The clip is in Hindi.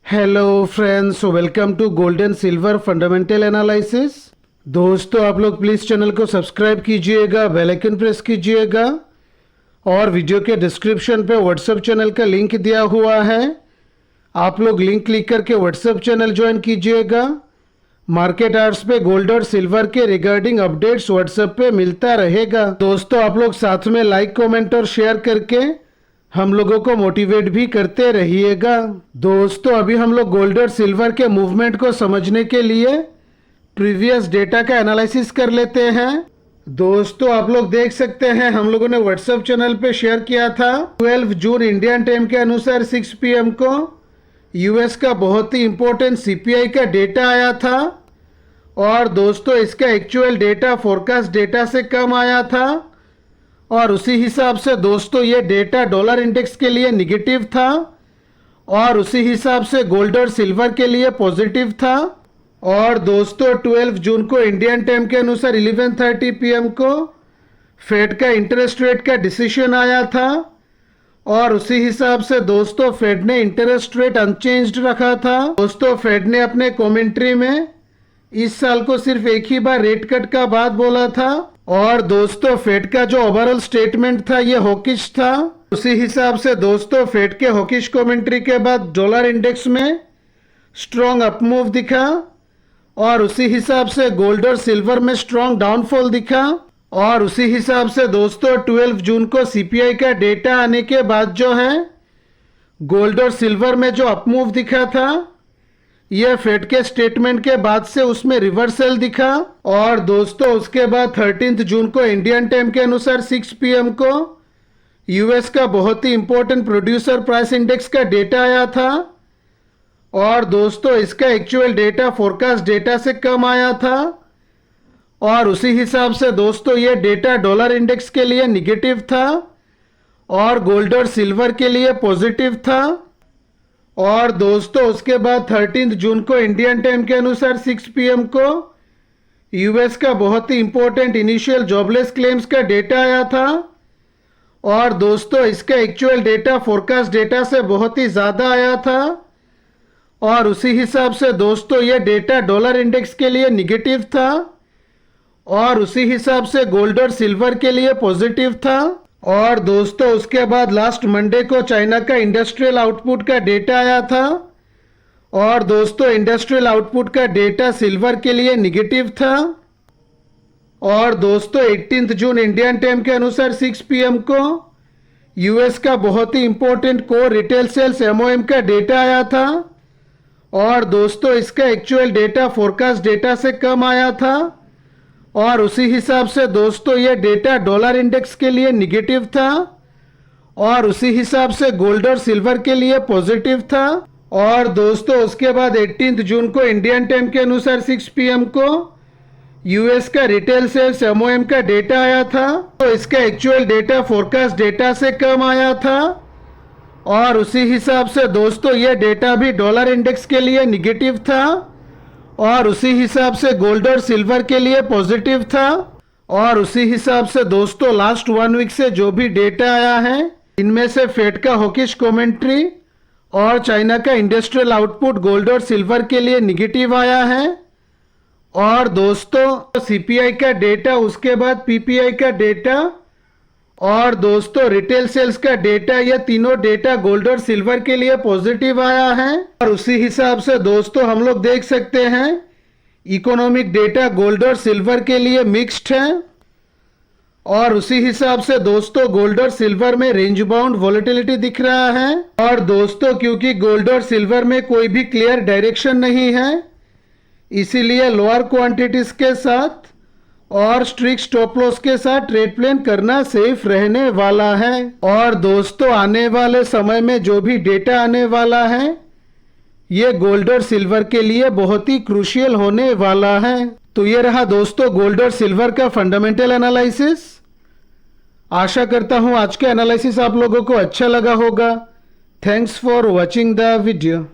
Hello friends, welcome to gold and silver fundamental analysis. दोस्तों, आप लोग प्लीज़ चैनल को सब्सक्राइब कीजिएगा, बेल आइकन प्रेस कीजिएगा और वीडियो के डिस्क्रिप्शन पे व्हाट्सएप चैनल का लिंक दिया हुआ है। आप लोग लिंक क्लिक करके व्हाट्सएप चैनल ज्वाइन कीजिएगा। मार्केट आवर्स पे गोल्ड और सिल्वर के रिगार्डिंग अपडेट्स व्हाट्सएप पे मिलता रहेगा। दोस्तों, आप लोग साथ में लाइक, कमेंट और शेयर करके हम लोगों को मोटिवेट भी करते रहिएगा। दोस्तों, अभी हम लोग गोल्ड और सिल्वर के मूवमेंट को समझने के लिए प्रीवियस डेटा का एनालिसिस कर लेते हैं। दोस्तों, आप लोग देख सकते हैं हम लोगों ने व्हाट्सएप चैनल पे शेयर किया था 12 जून इंडियन टाइम के अनुसार 6 PM को यूएस का बहुत ही इंपॉर्टेंट सीपीआई का डेटा आया था और दोस्तों इसका एक्चुअल डेटा फोरकास्ट डेटा से कम आया था और उसी हिसाब से दोस्तों ये डेटा डॉलर इंडेक्स के लिए निगेटिव था और उसी हिसाब से गोल्ड और सिल्वर के लिए पॉजिटिव था। और दोस्तों 12 जून को इंडियन टाइम के अनुसार 11:30 PM को फेड का इंटरेस्ट रेट का डिसीजन आया था और उसी हिसाब से दोस्तों फेड ने इंटरेस्ट रेट अनचेंज्ड रखा था। दोस्तों, फेड ने अपने कमेंट्री में इस साल को सिर्फ एक ही बार रेट कट का बात बोला था और दोस्तों फेड का जो ओवरऑल स्टेटमेंट था ये हॉकिश था। उसी हिसाब से दोस्तों फेड के हॉकिश कमेंट्री के बाद डॉलर इंडेक्स में स्ट्रॉन्ग अपमूव दिखा और उसी हिसाब से गोल्ड और सिल्वर में स्ट्रॉन्ग डाउनफॉल दिखा। और उसी हिसाब से दोस्तों 12 जून को सीपीआई का डेटा आने के बाद जो है गोल्ड और सिल्वर में जो अपमूव दिखा था यह फेड के स्टेटमेंट के बाद से उसमें रिवर्सल दिखा। और दोस्तों उसके बाद 13 जून को इंडियन टाइम के अनुसार 6 PM को यूएस का बहुत ही इंपॉर्टेंट प्रोड्यूसर प्राइस इंडेक्स का डेटा आया था और दोस्तों इसका एक्चुअल डेटा फोरकास्ट डेटा से कम आया था और उसी हिसाब से दोस्तों ये डेटा डॉलर इंडेक्स के लिए निगेटिव था और गोल्ड और सिल्वर के लिए पॉजिटिव था। और दोस्तों उसके बाद 13 जून को इंडियन टाइम के अनुसार 6 PM को यूएस का बहुत ही इंपॉर्टेंट इनिशियल जॉबलेस क्लेम्स का डेटा आया था और दोस्तों इसका एक्चुअल डेटा फोरकास्ट डेटा से बहुत ही ज़्यादा आया था और उसी हिसाब से दोस्तों ये डेटा डॉलर इंडेक्स के लिए निगेटिव था और उसी हिसाब से गोल्ड और सिल्वर के लिए पॉजिटिव था। और दोस्तों उसके बाद लास्ट मंडे को चाइना का इंडस्ट्रियल आउटपुट का डेटा आया था और दोस्तों इंडस्ट्रियल आउटपुट का डेटा सिल्वर के लिए निगेटिव था। और दोस्तों 18 जून इंडियन टाइम के अनुसार 6 PM को यूएस का बहुत ही important core retail sales MOM का डेटा आया था और दोस्तों इसका एक्चुअल डेटा फोरकास्ट डेटा से कम आया था और उसी हिसाब से दोस्तों ये डेटा डॉलर इंडेक्स के लिए निगेटिव था और उसी हिसाब से गोल्ड और सिल्वर के लिए पॉजिटिव था। और दोस्तों उसके बाद 18 जून को इंडियन टाइम के अनुसार 6 PM को यूएस का रिटेल सेल्स MOM का डेटा आया था तो इसका एक्चुअल डेटा फोरकास्ट डेटा से कम आया था और उसी हिसाब से दोस्तों ये डेटा भी डॉलर इंडेक्स के लिए निगेटिव था और उसी हिसाब से गोल्ड और सिल्वर के लिए पॉजिटिव था। और उसी हिसाब से दोस्तों लास्ट 1 वीक से जो भी डेटा आया है इनमें से फेड का हॉकिश कमेंट्री और चाइना का इंडस्ट्रियल आउटपुट गोल्ड और सिल्वर के लिए निगेटिव आया है। और दोस्तों सीपीआई का डेटा, उसके बाद पीपीआई का डेटा और दोस्तों रिटेल सेल्स का डेटा, ये तीनों डेटा गोल्ड और सिल्वर के लिए पॉजिटिव आया है। और उसी हिसाब से दोस्तों हम लोग देख सकते हैं इकोनॉमिक डेटा गोल्ड और सिल्वर के लिए मिक्स्ड है और उसी हिसाब से दोस्तों गोल्ड और सिल्वर में रेंज बाउंड वॉलेटिलिटी दिख रहा है। और दोस्तों क्योंकि गोल्ड और सिल्वर में कोई भी क्लियर डायरेक्शन नहीं है इसीलिए लोअर क्वांटिटीज के साथ और स्ट्रिक्ट स्टॉप लॉस के साथ ट्रेड प्लान करना सेफ रहने वाला है। और दोस्तों आने वाले समय में जो भी डेटा आने वाला है ये गोल्ड और सिल्वर के लिए बहुत ही क्रूशियल होने वाला है। तो ये रहा दोस्तों गोल्ड और सिल्वर का फंडामेंटल एनालिसिस। आशा करता हूँ आज का एनालिसिस आप लोगों को अच्छा लगा होगा। Thanks for watching the video.